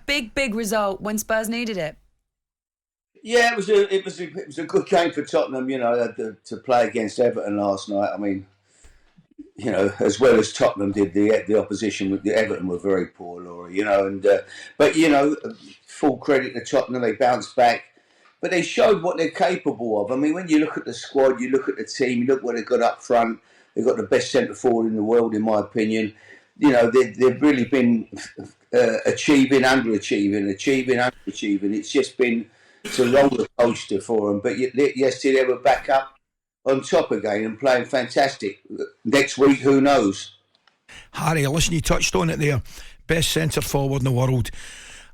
Big result when Spurs needed it. Yeah, it was a good game for Tottenham. To play against Everton last night. I mean, as well as Tottenham did, the opposition with the Everton were very poor, Laura. But full credit to Tottenham, they bounced back, but they showed what they're capable of. I mean, when you look at the squad, you look at the team, you look what they've got up front. They've got the best centre forward in the world, in my opinion. They've really been achieving, underachieving, achieving, underachieving. It's a roller coaster for them. But yesterday they were back up on top again and playing fantastic. Next week, who knows? Harry, listen, you touched on it there. Best centre forward in the world.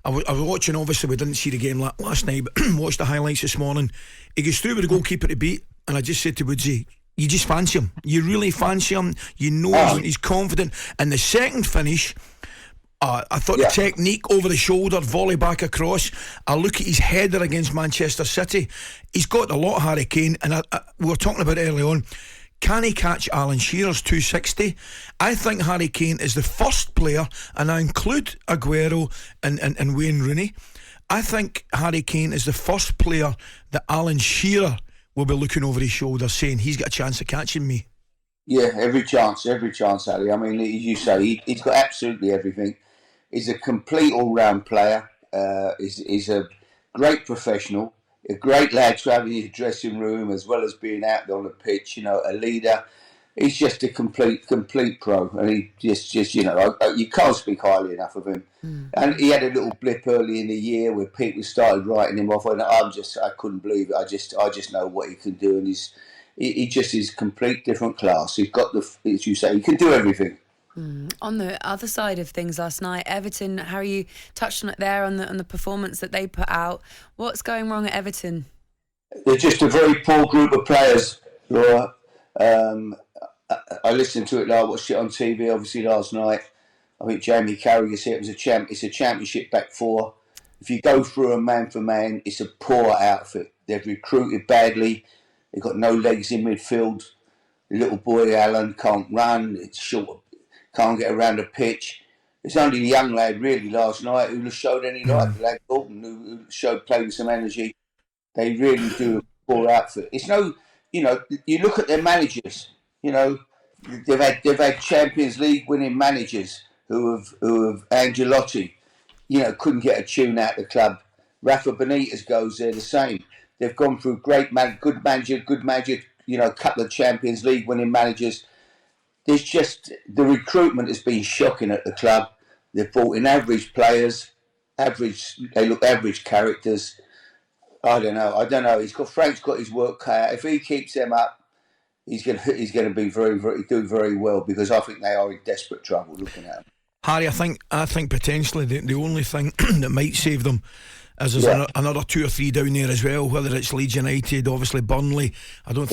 I was watching, obviously we didn't see the game last night, but watched the highlights this morning. He goes through with the goalkeeper to beat, and I just said to Woodsy, you just fancy him. You really fancy him. You know he's confident. And the second finish, I thought the technique over the shoulder, volley back across. I look at his header against Manchester City. He's got a lot, Harry Kane. And we were talking about it early on. Can he catch Alan Shearer's 260? I think Harry Kane is the first player, and I include Aguero and Wayne Rooney. I think Harry Kane is the first player that Alan Shearer will be looking over his shoulder saying he's got a chance of catching me. Yeah, every chance, Harry. I mean, as you say, he's got absolutely everything. He's a complete all-round player. He's a great professional, a great lad to have in his dressing room as well as being out on the pitch. A leader. He's just a complete pro, and he just you can't speak highly enough of him. And he had a little blip early in the year where people started writing him off, and I couldn't believe it. I just know what he can do, and he just is complete different class. He's got as you say, he can do everything. On the other side of things last night, Everton, Harry, you touched on it there on the performance that they put out. What's going wrong at Everton? They're just a very poor group of players, Laura. I listened to it. I watched it on TV, obviously, last night. I think Jamie Carragher said it's a championship back four. If you go through a man for man, it's a poor outfit. They've recruited badly. They've got no legs in midfield. The little boy Alan can't run. It's short. Can't get around the pitch. It's only the young lad really last night who showed any life. The lad Gordon who played with some energy. They really do a poor outfit. It's you look at their managers. They've had Champions League winning managers who have Angelotti. Couldn't get a tune out of the club. Rafa Benitez goes there the same. They've gone through good manager. Couple of Champions League winning managers. There's just the recruitment has been shocking at the club. They've brought in average players, they look average characters. I don't know. Frank's got his work cut out. If he keeps them up, he's going to be do very well, because I think they are in desperate trouble looking at them. Harry, I think potentially the only thing that might save them is there's another 2 or 3 down there as well, whether it's Leeds United, obviously Burnley. I don't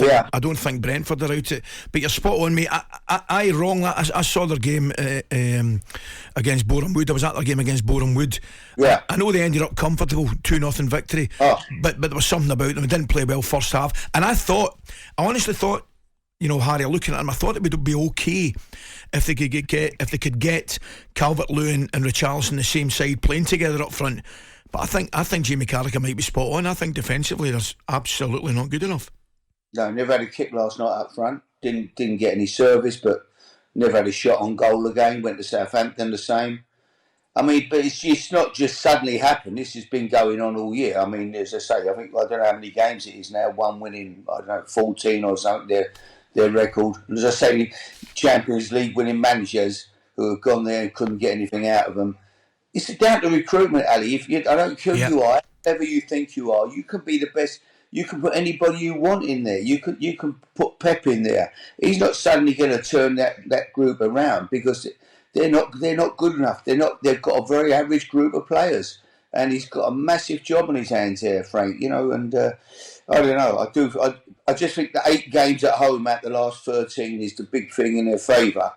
think Brentford are out it. But you're spot on, mate. I wrong that. I saw their game against Boreham Wood. I was at their game against Boreham Wood. Yeah. I know they ended up comfortable 2-0 victory. But there was something about them. They didn't play well first half. And I honestly thought, Harry, looking at them, I thought it would be okay if they could get Calvert-Lewin and Richarlison the same side playing together up front. But I think Jamie Carragher might be spot on. I think defensively they're absolutely not good enough. No, never had a kick last night up front. Didn't get any service, but never had a shot on goal again. Went to Southampton the same. I mean, but it's not just suddenly happened. This has been going on all year. I mean, as I say, I don't know how many games it is now. One winning, 14 or something. Their record. And as I say, Champions League winning managers who have gone there and couldn't get anything out of them. It's down to recruitment, Ali. I don't care who you are, whatever you think you are, you can be the best. You can put anybody you want in there. You can put Pep in there. He's not suddenly going to turn that group around, because they're not good enough. They've got a very average group of players, and he's got a massive job on his hands here, Frank. And I don't know. I just think the 8 games at home out the last 13 is the big thing in their favour.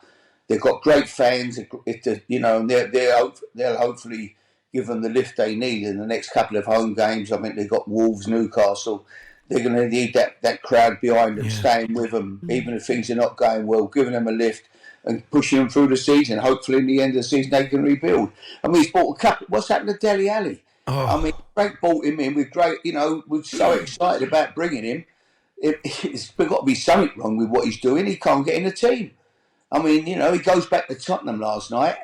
They've got great fans, and they'll hopefully give them the lift they need in the next couple of home games. I think they've got Wolves, Newcastle. They're going to need that crowd behind them, staying with them, even if things are not going well, giving them a lift. and pushing them through the season. Hopefully, in the end of the season, they can rebuild. I mean, he's bought a couple. What's happened to Dele Alli? I mean, Frank bought him in with great. We're so excited about bringing him. It's got to be something wrong with what he's doing. He can't get in the team. I mean, he goes back to Tottenham last night.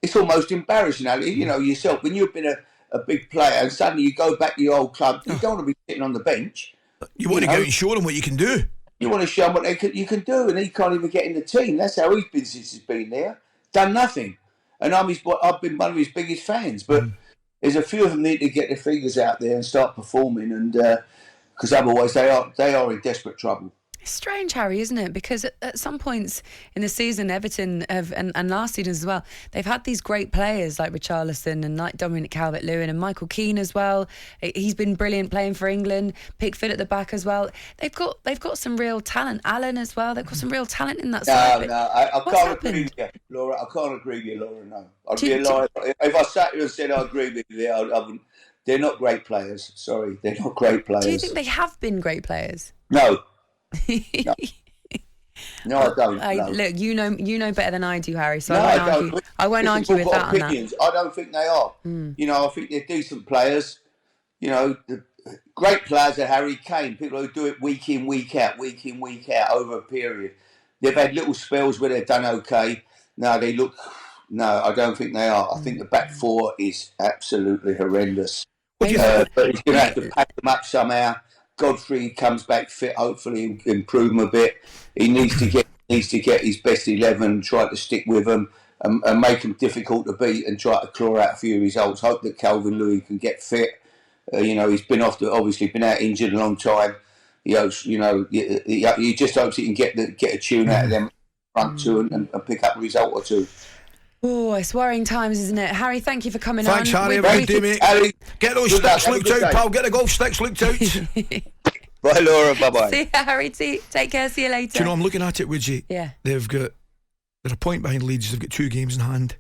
It's almost embarrassing, Ali. Yourself, when you've been a big player and suddenly you go back to your old club, you don't want to be sitting on the bench. You want to go and show them what you can do. You want to show them what you can do, and he can't even get in the team. That's how he's been since he's been there. Done nothing. And I've been one of his biggest fans. But there's a few of them need to get their fingers out there and start performing, and because otherwise they are in desperate trouble. It's strange, Harry, isn't it? Because at some points in the season, Everton have, and last season as well, they've had these great players like Richarlison and like Dominic Calvert-Lewin and Michael Keane as well. He's been brilliant playing for England. Pickford at the back as well. They've got some real talent. Allen as well. They've got some real talent in that side. I can't agree with you, Laura. I can't agree with you, Laura. No, I'd be a liar if I sat here and said I agree with you. I wouldn't. They're not great players. Sorry, they're not great players. Do you think they have been great players? No. No, I don't. No. Look, you know better than I do, Harry. So no, I won't argue with that. Opinions. On that. I don't think they are. I think they're decent players. The great players are Harry Kane. People who do it week in, week out over a period. They've had little spells where they've done okay. No, I don't think they are. I think the back four is absolutely horrendous. But he's going to have to pack them up somehow. Godfrey comes back fit, hopefully improve him a bit. He needs to get his best 11, try to stick with them and make them difficult to beat and try to claw out a few results. Hope that Calvert-Lewin can get fit. He's been obviously been out injured a long time. He hopes, he just hopes he can get a tune out of them front two and pick up a result or two. Oh, it's worrying times, isn't it? Harry, thank you for coming Thanks, on. Harry. Thank you, mate. Harry, get those sticks looked out, pal. Get the golf sticks looked out. Bye, Laura. Bye-bye. See you, Harry. Take care. See you later. Do you know, I'm looking at it, Woodsie. Yeah. They're a point behind Leeds. They've got 2 games in hand.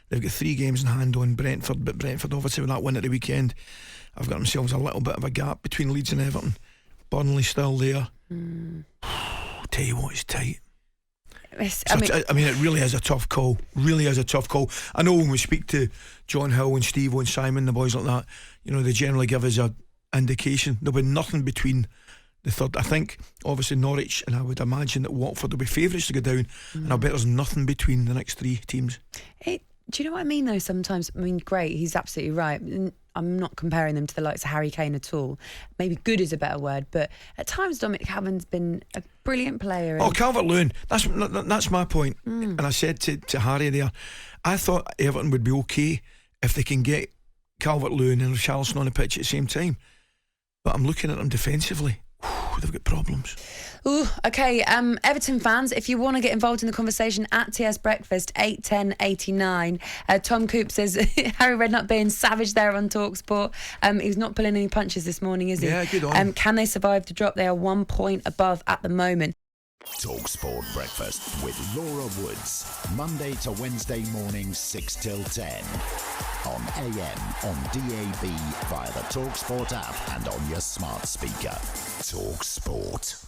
They've got 3 games in hand on Brentford, but Brentford obviously with that win at the weekend have got themselves a little bit of a gap between Leeds and Everton. Burnley still there. Tell you what, it's tight. I mean, it really is a tough call. Really is a tough call. I know when we speak to John Hill and Steve and Simon, the boys like that, they generally give us a indication. There'll be nothing between the third. I think obviously Norwich, and I would imagine that Watford will be favourites to go down, and I bet there's nothing between the next 3 teams. Do you know what I mean though? Sometimes, great, he's absolutely right. I'm not comparing them to the likes of Harry Kane at all. Maybe good is a better word, but at times Dominic Calvert-Lewin's been a brilliant player. Calvert-Lewin, that's my point. And I said to Harry there, I thought Everton would be okay if they can get Calvert-Lewin and Richarlison on the pitch at the same time. But I'm looking at them defensively. They've got problems. Ooh, okay. Everton fans, if you want to get involved in the conversation at TS Breakfast 81089. Tom Coop says Harry Redknapp being savage there on talkSPORT. He's not pulling any punches this morning, is he? Yeah, good on. Can they survive the drop? They are 1 point above at the moment. talkSPORT Breakfast with Laura Woods, Monday to Wednesday mornings 6 till 10 on AM, on DAB, via the talkSPORT app and on your smart speaker. talkSPORT.